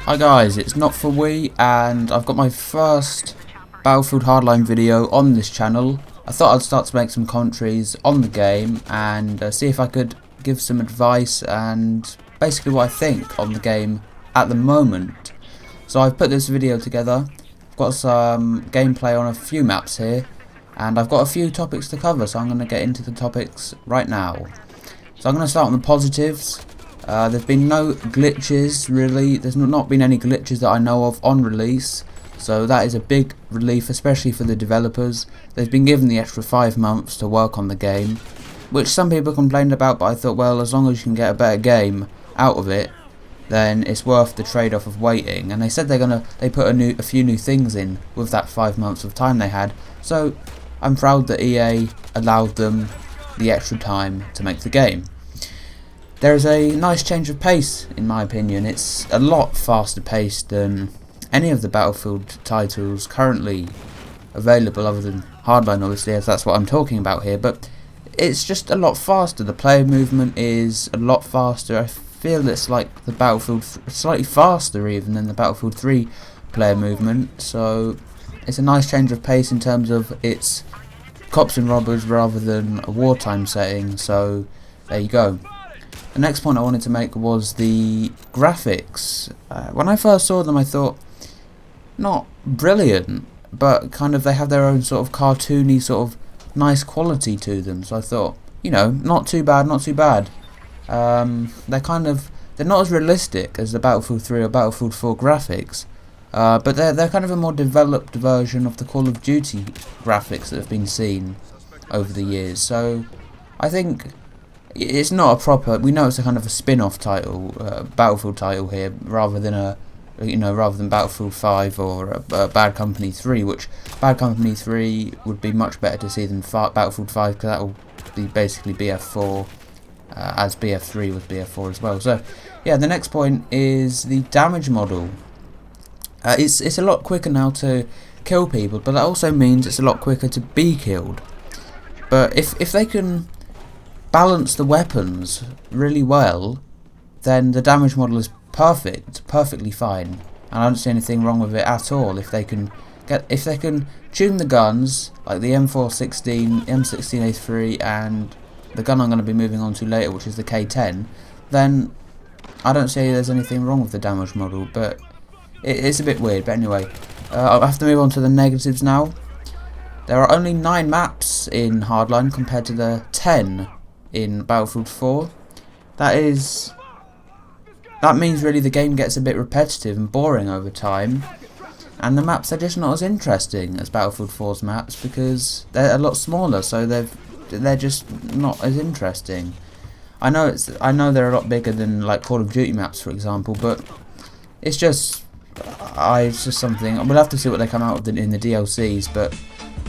Hi guys, it's Not For We, and I've got my first Battlefield Hardline video on this channel. I thought I'd start to make some commentaries on the game and see if I could give some advice and basically what I think on the game at the moment. So I've put this video together. I've got some gameplay on a few maps here, and I've got a few topics to cover, so I'm going to get into the topics right now. So I'm going to start on the positives. There's been no glitches really. There's not been any glitches that I know of on release, so that is a big relief, especially for the developers. They've been given the extra 5 months to work on the game, which some people complained about, but I thought, well, as long as you can get a better game out of it, then it's worth the trade-off of waiting. And they said they put a few new things in with that 5 months of time they had, so I'm proud that EA allowed them the extra time to make the game. There's a nice change of pace, in my opinion. It's a lot faster paced than any of the Battlefield titles currently available, other than Hardline, obviously, as that's what I'm talking about here. But it's just a lot faster. The player movement is a lot faster. I feel it's like the Battlefield, slightly faster even than the Battlefield 3 player movement. So it's a nice change of pace in terms of its cops and robbers rather than a wartime setting. So there you go. The next point I wanted to make was the graphics. When I first saw them, I thought, not brilliant, but kind of they have their own sort of cartoony, sort of nice quality to them. So I thought, you know, not too bad, not too bad. They're not as realistic as the Battlefield 3 or Battlefield 4 graphics, but they're kind of a more developed version of the Call of Duty graphics that have been seen over the years. So I think it's not a proper. We know it's a kind of a spin-off title, Battlefield title here, rather than Battlefield 5 or Bad Company 3. Which Bad Company 3 would be much better to see than Battlefield 5, because that will be basically BF4, as BF3 was BF4 as well. So yeah, the next point is the damage model. It's a lot quicker now to kill people, but that also means it's a lot quicker to be killed. But if they can balance the weapons really well, then the damage model is perfectly fine, and I don't see anything wrong with it at all. If they can tune the guns, like the M416, M16A3, and the gun I'm going to be moving on to later, which is the K10, then I don't see there's anything wrong with the damage model. But it's a bit weird. But anyway, I'll have to move on to the negatives now. There are only 9 maps in Hardline compared to the 10 in Battlefield 4. That means really the game gets a bit repetitive and boring over time, and the maps are just not as interesting as Battlefield 4's maps because they're a lot smaller, so they're just not as interesting. I know they're a lot bigger than like Call of Duty maps, for example, but it's just something. We'll have to see what they come out with in the DLCs. But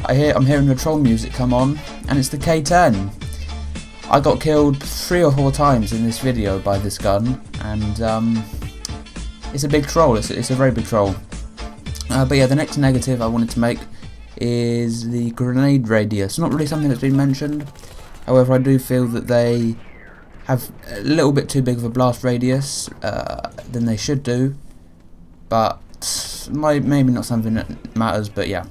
I'm hearing the troll music come on, and it's the K10. I got killed 3 or 4 times in this video by this gun, and it's a big troll. It's a very big troll. But yeah, the next negative I wanted to make is the grenade radius. Not really something that's been mentioned. However, I do feel that they have a little bit too big of a blast radius than they should do. But maybe not something that matters. But yeah,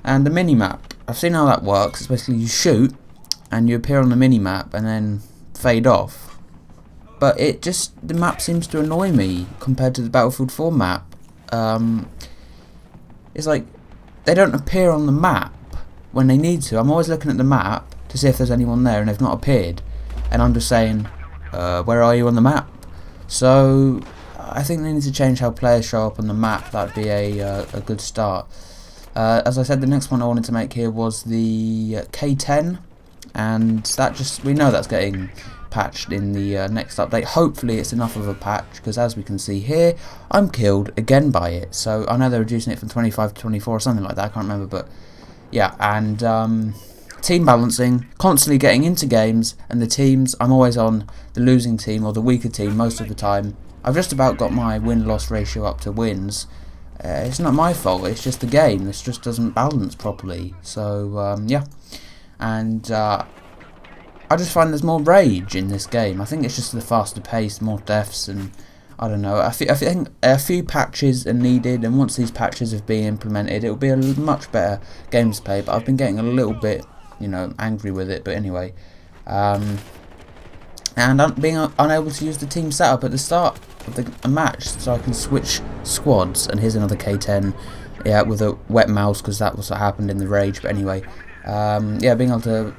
and the mini map. I've seen how that works. It's basically you shoot and you appear on the mini-map and then fade off. But the map seems to annoy me compared to the Battlefield 4 map. It's like they don't appear on the map when they need to. I'm always looking at the map to see if there's anyone there, and they've not appeared. And I'm just saying, where are you on the map? So I think they need to change how players show up on the map. That'd be a good start. As I said, the next one I wanted to make here was the K10. And we know that's getting patched in the next update. Hopefully it's enough of a patch, because as we can see here, I'm killed again by it. So I know they're reducing it from 25 to 24 or something like that, I can't remember, but yeah. And team balancing, constantly getting into games, and the teams, I'm always on the losing team or the weaker team most of the time. I've just about got my win-loss ratio up to wins. It's not my fault, it's just the game. This just doesn't balance properly. So yeah. And I just find there's more rage in this game. I think it's just the faster pace, more deaths, and I don't know. I think a few patches are needed, and once these patches have been implemented, it will be a much better game to play. But I've been getting a little bit, angry with it. But anyway, and I'm being unable to use the team setup at the start of the match, so I can switch squads. And here's another K10, yeah, with a wet mouse because that was what happened in the rage. But anyway, yeah, being able to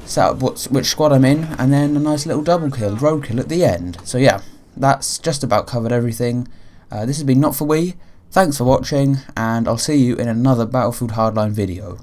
set up which squad I'm in, and then a nice little double kill, roadkill at the end. So yeah. That's just about covered everything. This has been Not For We. Thanks for watching, and I'll see you in another Battlefield Hardline video.